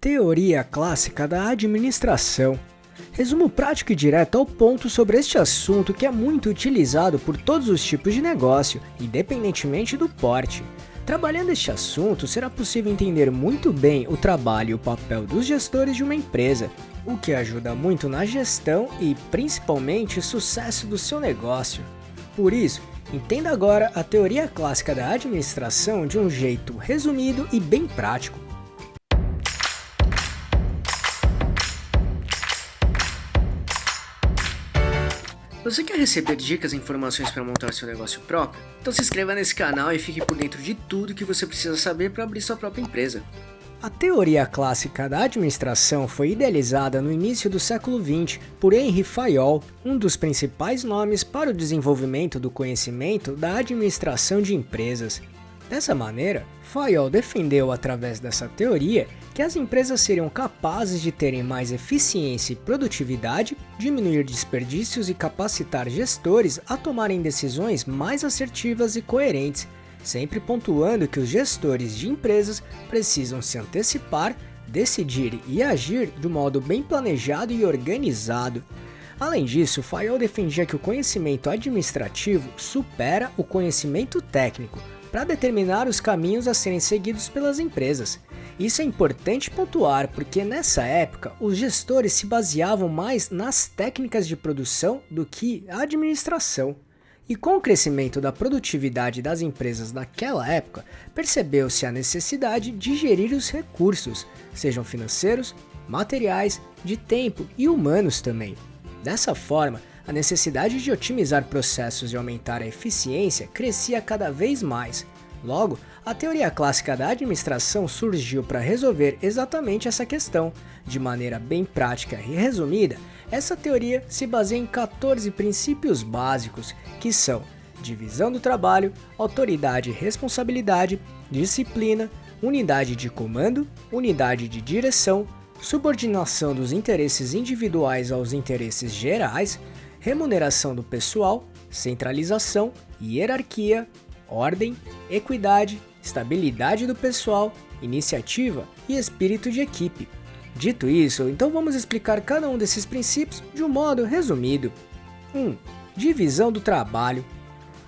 Teoria clássica da administração. Resumo prático e direto ao ponto sobre este assunto que é muito utilizado por todos os tipos de negócio, independentemente do porte. Trabalhando este assunto, será possível entender muito bem o trabalho e o papel dos gestores de uma empresa, o que ajuda muito na gestão e, principalmente, o sucesso do seu negócio. Por isso, entenda agora a teoria clássica da administração de um jeito resumido e bem prático. Você quer receber dicas e informações para montar seu negócio próprio? Então se inscreva nesse canal e fique por dentro de tudo que você precisa saber para abrir sua própria empresa. A teoria clássica da administração foi idealizada no início do século XX por Henri Fayol, um dos principais nomes para o desenvolvimento do conhecimento da administração de empresas. Dessa maneira, Fayol defendeu através dessa teoria que as empresas seriam capazes de terem mais eficiência e produtividade, diminuir desperdícios e capacitar gestores a tomarem decisões mais assertivas e coerentes, sempre pontuando que os gestores de empresas precisam se antecipar, decidir e agir de um modo bem planejado e organizado. Além disso, Fayol defendia que o conhecimento administrativo supera o conhecimento técnico para determinar os caminhos a serem seguidos pelas empresas. Isso é importante pontuar porque nessa época os gestores se baseavam mais nas técnicas de produção do que a administração. E com o crescimento da produtividade das empresas naquela época, percebeu-se a necessidade de gerir os recursos, sejam financeiros, materiais, de tempo e humanos também. Dessa forma, a necessidade de otimizar processos e aumentar a eficiência crescia cada vez mais. Logo, a teoria clássica da administração surgiu para resolver exatamente essa questão. De maneira bem prática e resumida, essa teoria se baseia em 14 princípios básicos, que são divisão do trabalho, autoridade e responsabilidade, disciplina, unidade de comando, unidade de direção, subordinação dos interesses individuais aos interesses gerais, remuneração do pessoal, centralização, hierarquia, ordem, equidade, estabilidade do pessoal, iniciativa e espírito de equipe. Dito isso, então vamos explicar cada um desses princípios de um modo resumido. 1. Divisão do trabalho.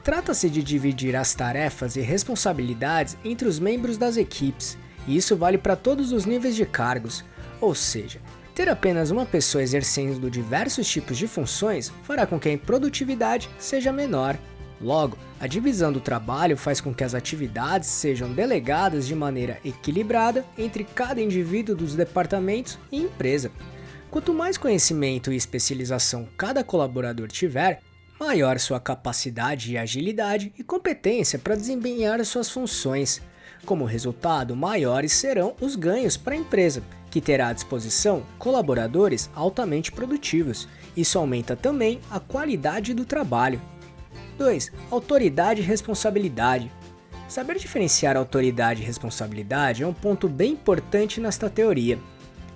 Trata-se de dividir as tarefas e responsabilidades entre os membros das equipes, e isso vale para todos os níveis de cargos, ou seja, ter apenas uma pessoa exercendo diversos tipos de funções fará com que a produtividade seja menor. Logo, a divisão do trabalho faz com que as atividades sejam delegadas de maneira equilibrada entre cada indivíduo dos departamentos e empresa. Quanto mais conhecimento e especialização cada colaborador tiver, maior sua capacidade e agilidade e competência para desempenhar suas funções. Como resultado, maiores serão os ganhos para a empresa, que terá à disposição colaboradores altamente produtivos. Isso aumenta também a qualidade do trabalho. 2. Autoridade e responsabilidade. Saber diferenciar autoridade e responsabilidade é um ponto bem importante nesta teoria.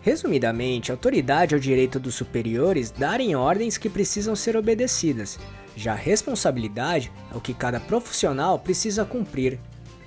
Resumidamente, autoridade é o direito dos superiores darem ordens que precisam ser obedecidas. Já a responsabilidade é o que cada profissional precisa cumprir.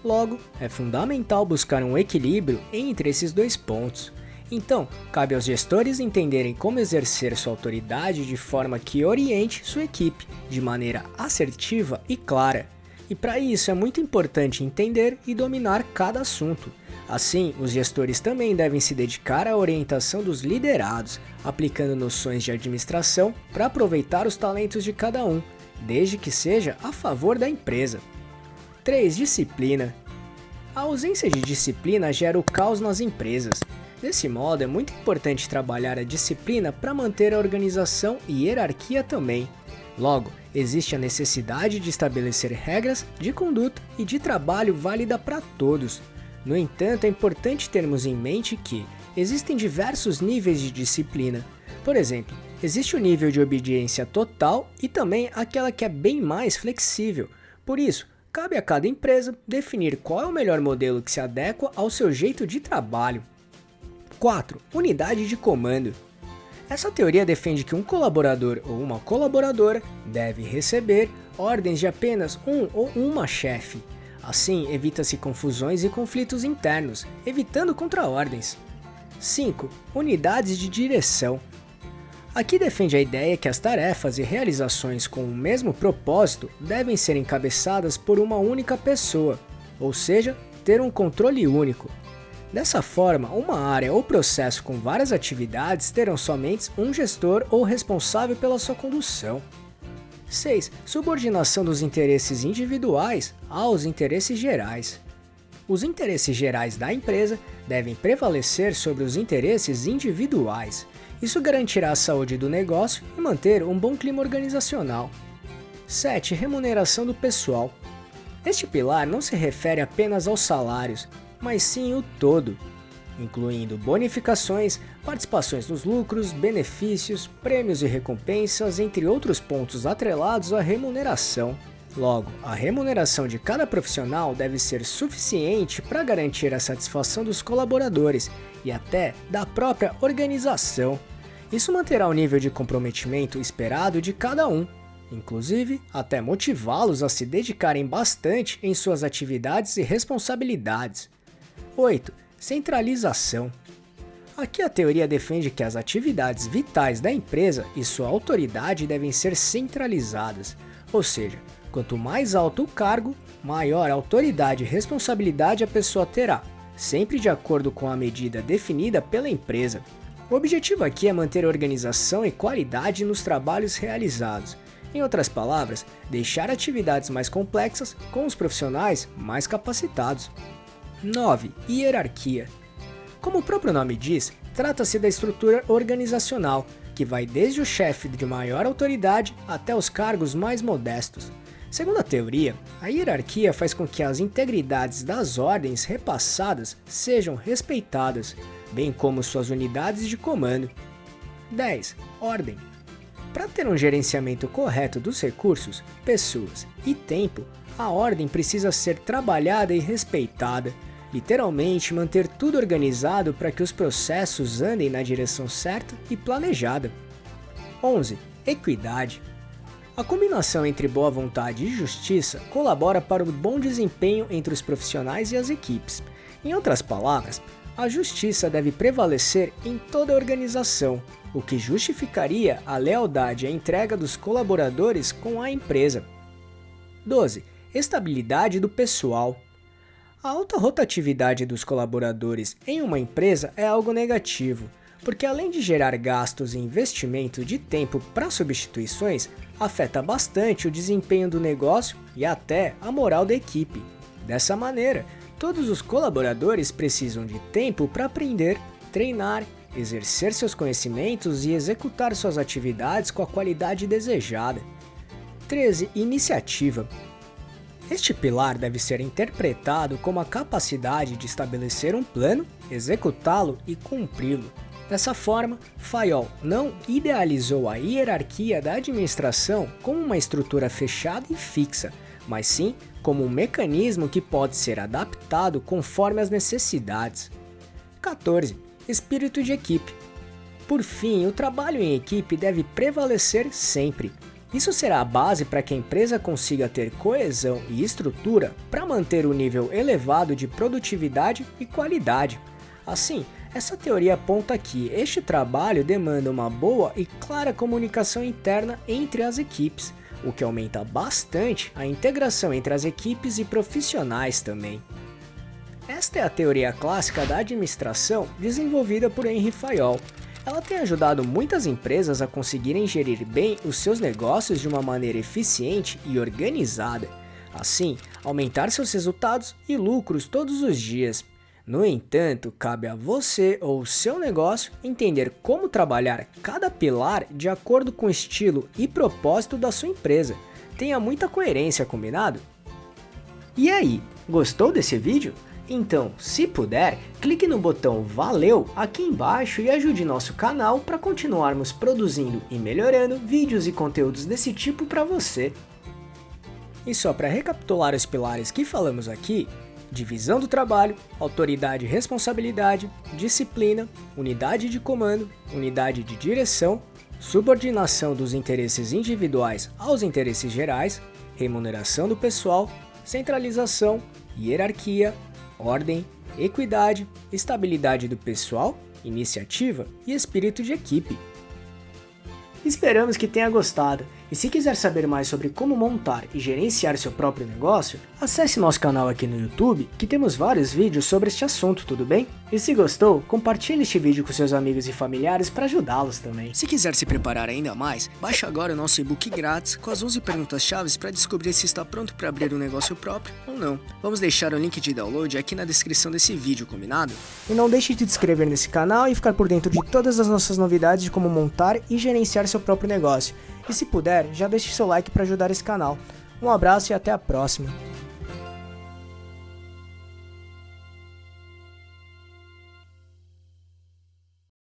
Logo, é fundamental buscar um equilíbrio entre esses dois pontos. Então, cabe aos gestores entenderem como exercer sua autoridade de forma que oriente sua equipe, de maneira assertiva e clara. E para isso é muito importante entender e dominar cada assunto. Assim, os gestores também devem se dedicar à orientação dos liderados, aplicando noções de administração para aproveitar os talentos de cada um, desde que seja a favor da empresa. 3. Disciplina. A ausência de disciplina gera o caos nas empresas. Desse modo, é muito importante trabalhar a disciplina para manter a organização e hierarquia também. Logo, existe a necessidade de estabelecer regras de conduta e de trabalho válida para todos. No entanto, é importante termos em mente que existem diversos níveis de disciplina. Por exemplo, existe o nível de obediência total e também aquela que é bem mais flexível. Por isso, cabe a cada empresa definir qual é o melhor modelo que se adequa ao seu jeito de trabalho. 4. Unidade de comando. Essa teoria defende que um colaborador ou uma colaboradora deve receber ordens de apenas um ou uma chefe. Assim, evita-se confusões e conflitos internos, evitando contra-ordens. 5. Unidades de direção. Aqui defende a ideia que as tarefas e realizações com o mesmo propósito devem ser encabeçadas por uma única pessoa, ou seja, ter um controle único. Dessa forma, uma área ou processo com várias atividades terão somente um gestor ou responsável pela sua condução. 6. Subordinação dos interesses individuais aos interesses gerais. Os interesses gerais da empresa devem prevalecer sobre os interesses individuais. Isso garantirá a saúde do negócio e manter um bom clima organizacional. 7. Remuneração do pessoal. Este pilar não se refere apenas aos salários, mas sim o todo, incluindo bonificações, participações nos lucros, benefícios, prêmios e recompensas, entre outros pontos atrelados à remuneração. Logo, a remuneração de cada profissional deve ser suficiente para garantir a satisfação dos colaboradores e até da própria organização. Isso manterá o nível de comprometimento esperado de cada um, inclusive até motivá-los a se dedicarem bastante em suas atividades e responsabilidades. 8. Centralização. Aqui a teoria defende que as atividades vitais da empresa e sua autoridade devem ser centralizadas, ou seja, quanto mais alto o cargo, maior autoridade e responsabilidade a pessoa terá, sempre de acordo com a medida definida pela empresa. O objetivo aqui é manter organização e qualidade nos trabalhos realizados. Em outras palavras, deixar atividades mais complexas com os profissionais mais capacitados. 9. Hierarquia. Como o próprio nome diz, trata-se da estrutura organizacional, que vai desde o chefe de maior autoridade até os cargos mais modestos. Segundo a teoria, a hierarquia faz com que as integridades das ordens repassadas sejam respeitadas, bem como suas unidades de comando. 10. Ordem. Para ter um gerenciamento correto dos recursos, pessoas e tempo, a ordem precisa ser trabalhada e respeitada, literalmente manter tudo organizado para que os processos andem na direção certa e planejada. 11. Equidade. A combinação entre boa vontade e justiça colabora para o bom desempenho entre os profissionais e as equipes. Em outras palavras, a justiça deve prevalecer em toda a organização, o que justificaria a lealdade e a entrega dos colaboradores com a empresa. 12. Estabilidade do pessoal. A alta rotatividade dos colaboradores em uma empresa é algo negativo, porque além de gerar gastos e investimento de tempo para substituições, afeta bastante o desempenho do negócio e até a moral da equipe. Dessa maneira, todos os colaboradores precisam de tempo para aprender, treinar, exercer seus conhecimentos e executar suas atividades com a qualidade desejada. 13. Iniciativa. Este pilar deve ser interpretado como a capacidade de estabelecer um plano, executá-lo e cumpri-lo. Dessa forma, Fayol não idealizou a hierarquia da administração como uma estrutura fechada e fixa, mas sim como um mecanismo que pode ser adaptado conforme as necessidades. 14. Espírito de equipe. Por fim, o trabalho em equipe deve prevalecer sempre. Isso será a base para que a empresa consiga ter coesão e estrutura para manter o nível elevado de produtividade e qualidade. Assim, essa teoria aponta que este trabalho demanda uma boa e clara comunicação interna entre as equipes, o que aumenta bastante a integração entre as equipes e profissionais também. Esta é a teoria clássica da administração desenvolvida por Henry Fayol. Ela tem ajudado muitas empresas a conseguirem gerir bem os seus negócios de uma maneira eficiente e organizada. Assim, aumentar seus resultados e lucros todos os dias. No entanto, cabe a você ou seu negócio entender como trabalhar cada pilar de acordo com o estilo e propósito da sua empresa. Tenha muita coerência, combinado? E aí, gostou desse vídeo? Então, se puder, clique no botão Valeu aqui embaixo e ajude nosso canal para continuarmos produzindo e melhorando vídeos e conteúdos desse tipo para você. E só para recapitular os pilares que falamos aqui: divisão do trabalho, autoridade e responsabilidade, disciplina, unidade de comando, unidade de direção, subordinação dos interesses individuais aos interesses gerais, remuneração do pessoal, centralização, hierarquia, ordem, equidade, estabilidade do pessoal iniciativa e espírito de equipe. Esperamos que tenha gostado, e se quiser saber mais sobre como montar e gerenciar seu próprio negócio, acesse nosso canal aqui no YouTube, que temos vários vídeos sobre este assunto, tudo bem? E se gostou, compartilhe este vídeo com seus amigos e familiares para ajudá-los também. Se quiser se preparar ainda mais, baixe agora o nosso e-book grátis com as 11 perguntas-chave para descobrir se está pronto para abrir um negócio próprio ou não. Vamos deixar o link de download aqui na descrição desse vídeo, combinado? E não deixe de se inscrever nesse canal e ficar por dentro de todas as nossas novidades de como montar e gerenciar seu próprio negócio. E se puder, já deixe seu like para ajudar esse canal. Um abraço e até a próxima!